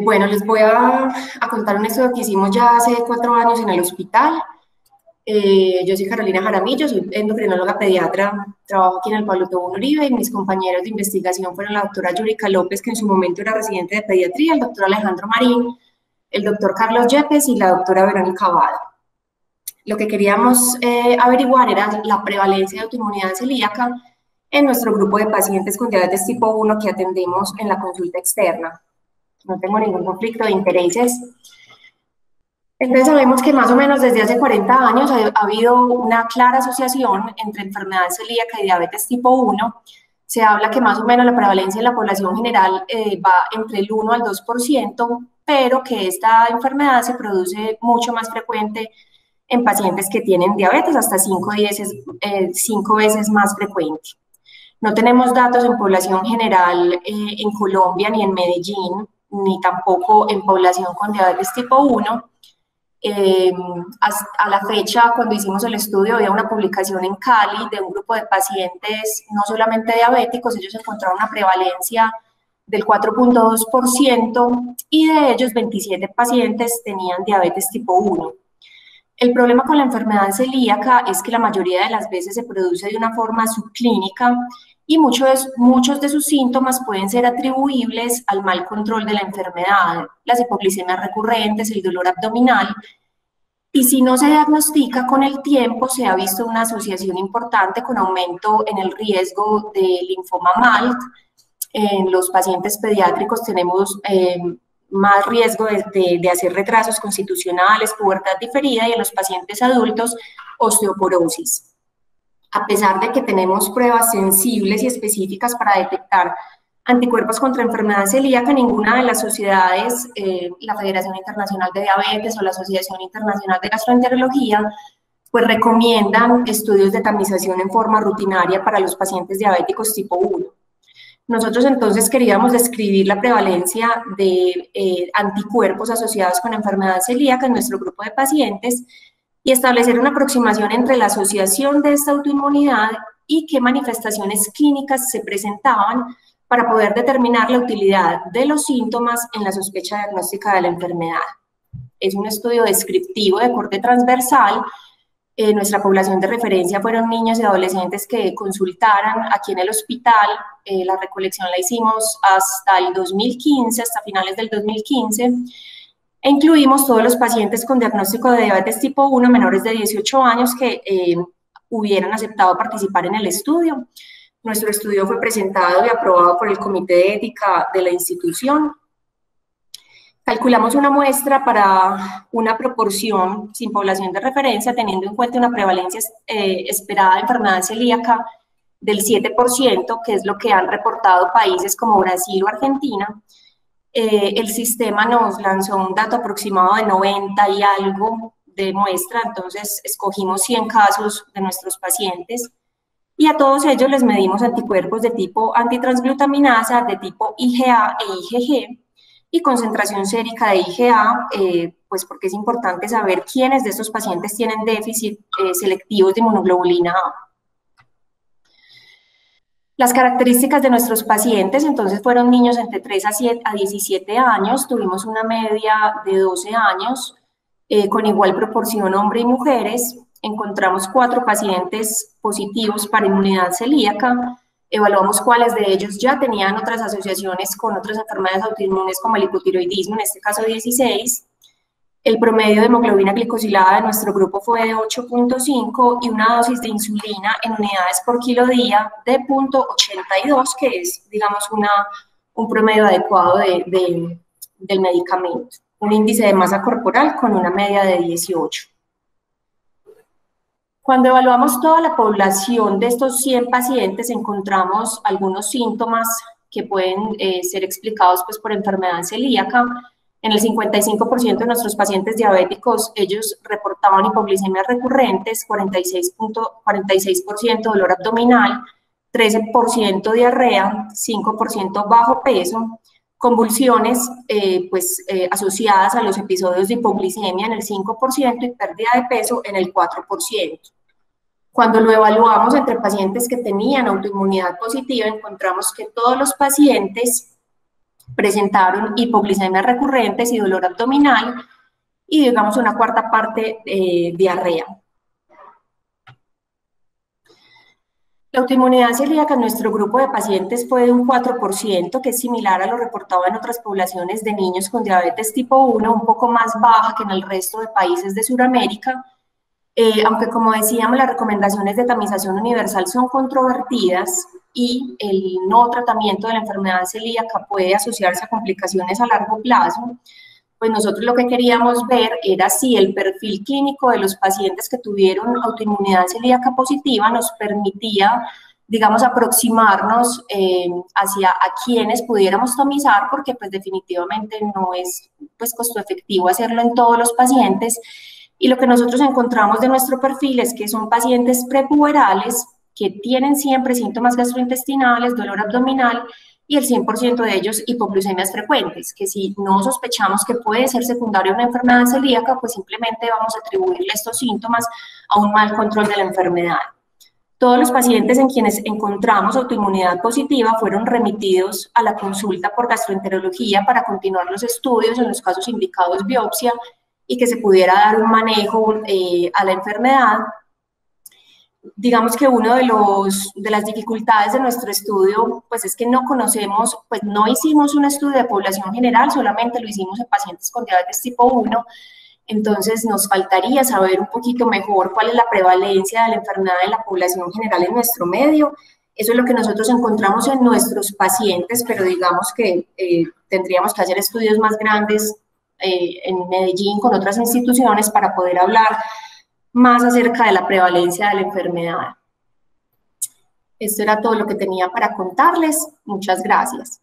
Bueno, les voy a contar un estudio que hicimos ya hace 4 años en el hospital. Yo soy Carolina Jaramillo, soy endocrinóloga pediatra, trabajo aquí en el Pablo Tobón Uribe y mis compañeros de investigación fueron la doctora Yurika López, que en su momento era residente de pediatría, el doctor Alejandro Marín, el doctor Carlos Yepes y la doctora Verónica Abad. Lo que queríamos averiguar era la prevalencia de autoinmunidad celíaca en nuestro grupo de pacientes con diabetes tipo 1 que atendemos en la consulta externa. No tengo ningún conflicto de intereses. Entonces sabemos que más o menos desde hace 40 años ha habido una clara asociación entre enfermedad celíaca y diabetes tipo 1. Se habla que más o menos la prevalencia en la población general va entre el 1 al 2%, pero que esta enfermedad se produce mucho más frecuente en pacientes que tienen diabetes, hasta 5 veces más frecuente. No tenemos datos en población general en Colombia ni en Medellín, ni tampoco en población con diabetes tipo 1. A la fecha, cuando hicimos el estudio, había una publicación en Cali de un grupo de pacientes no solamente diabéticos, ellos encontraron una prevalencia del 4.2% y de ellos 27 pacientes tenían diabetes tipo 1. El problema con la enfermedad celíaca es que la mayoría de las veces se produce de una forma subclínica y muchos de sus síntomas pueden ser atribuibles al mal control de la enfermedad, las hipoglicemias recurrentes, el dolor abdominal, y si no se diagnostica con el tiempo, se ha visto una asociación importante con aumento en el riesgo de linfoma MALT. En los pacientes pediátricos tenemos más riesgo de hacer retrasos constitucionales, pubertad diferida, y en los pacientes adultos, osteoporosis. A pesar de que tenemos pruebas sensibles y específicas para detectar anticuerpos contra enfermedad celíaca, ninguna de las sociedades, la Federación Internacional de Diabetes o la Asociación Internacional de Gastroenterología, pues recomiendan estudios de tamización en forma rutinaria para los pacientes diabéticos tipo 1. Nosotros entonces queríamos describir la prevalencia de anticuerpos asociados con enfermedad celíaca en nuestro grupo de pacientes y establecer una aproximación entre la asociación de esta autoinmunidad y qué manifestaciones clínicas se presentaban para poder determinar la utilidad de los síntomas en la sospecha diagnóstica de la enfermedad. Es un estudio descriptivo de corte transversal. Nuestra población de referencia fueron niños y adolescentes que consultaran aquí en el hospital. La recolección la hicimos hasta el 2015, hasta finales del 2015, e incluimos todos los pacientes con diagnóstico de diabetes tipo 1 menores de 18 años que hubieran aceptado participar en el estudio. Nuestro estudio fue presentado y aprobado por el Comité de Ética de la institución. Calculamos una muestra para una proporción sin población de referencia, teniendo en cuenta una prevalencia esperada de enfermedad celíaca del 7%, que es lo que han reportado países como Brasil o Argentina. El sistema nos lanzó un dato aproximado de 90 y algo de muestra, entonces escogimos 100 casos de nuestros pacientes y a todos ellos les medimos anticuerpos de tipo antitransglutaminasa, de tipo IgA e IgG, y concentración sérica de IgA, pues porque es importante saber quiénes de estos pacientes tienen déficit selectivos de inmunoglobulina A. Las características de nuestros pacientes, entonces, fueron niños entre 3 a 17 años, tuvimos una media de 12 años, con igual proporción hombre y mujeres. Encontramos 4 pacientes positivos para inmunidad celíaca, evaluamos cuáles de ellos ya tenían otras asociaciones con otras enfermedades autoinmunes como el hipotiroidismo, en este caso 16. El promedio de hemoglobina glicosilada de nuestro grupo fue de 8.5 y una dosis de insulina en unidades por kilo día de 0.82, que es, digamos, un promedio adecuado del medicamento. Un índice de masa corporal con una media de 18. Cuando evaluamos toda la población de estos 100 pacientes, encontramos algunos síntomas que pueden ser explicados pues, por enfermedad celíaca. En el 55% de nuestros pacientes diabéticos, ellos reportaban hipoglicemias recurrentes, 46% dolor abdominal, 13% diarrea, 5% bajo peso, convulsiones asociadas a los episodios de hipoglicemia en el 5% y pérdida de peso en el 4%. Cuando lo evaluamos entre pacientes que tenían autoinmunidad positiva, encontramos que todos los pacientes presentaron hipoglicemias recurrentes y dolor abdominal, y digamos una cuarta parte diarrea. La autoinmunidad celíaca en nuestro grupo de pacientes fue de un 4%, que es similar a lo reportado en otras poblaciones de niños con diabetes tipo 1, un poco más baja que en el resto de países de Sudamérica, aunque como decíamos, las recomendaciones de tamización universal son controvertidas y el no tratamiento de la enfermedad celíaca puede asociarse a complicaciones a largo plazo. Pues nosotros lo que queríamos ver era si el perfil clínico de los pacientes que tuvieron autoinmunidad celíaca positiva nos permitía, digamos, aproximarnos hacia a quienes pudiéramos tamizar, porque pues definitivamente no es pues costo efectivo hacerlo en todos los pacientes. Y lo que nosotros encontramos de nuestro perfil es que son pacientes prepuberales que tienen siempre síntomas gastrointestinales, dolor abdominal, y el 100% de ellos hipoglucemias frecuentes, que si no sospechamos que puede ser secundario a una enfermedad celíaca, pues simplemente vamos a atribuirle estos síntomas a un mal control de la enfermedad. Todos los pacientes en quienes encontramos autoinmunidad positiva fueron remitidos a la consulta por gastroenterología para continuar los estudios, en los casos indicados biopsia, y que se pudiera dar un manejo a la enfermedad. Digamos que uno de las dificultades de nuestro estudio, pues es que no conocemos, pues no hicimos un estudio de población general, solamente lo hicimos en pacientes con diabetes tipo 1, entonces nos faltaría saber un poquito mejor cuál es la prevalencia de la enfermedad en la población general en nuestro medio. Eso es lo que nosotros encontramos en nuestros pacientes, pero digamos que tendríamos que hacer estudios más grandes en Medellín con otras instituciones para poder hablar más acerca de la prevalencia de la enfermedad. Esto era todo lo que tenía para contarles. Muchas gracias.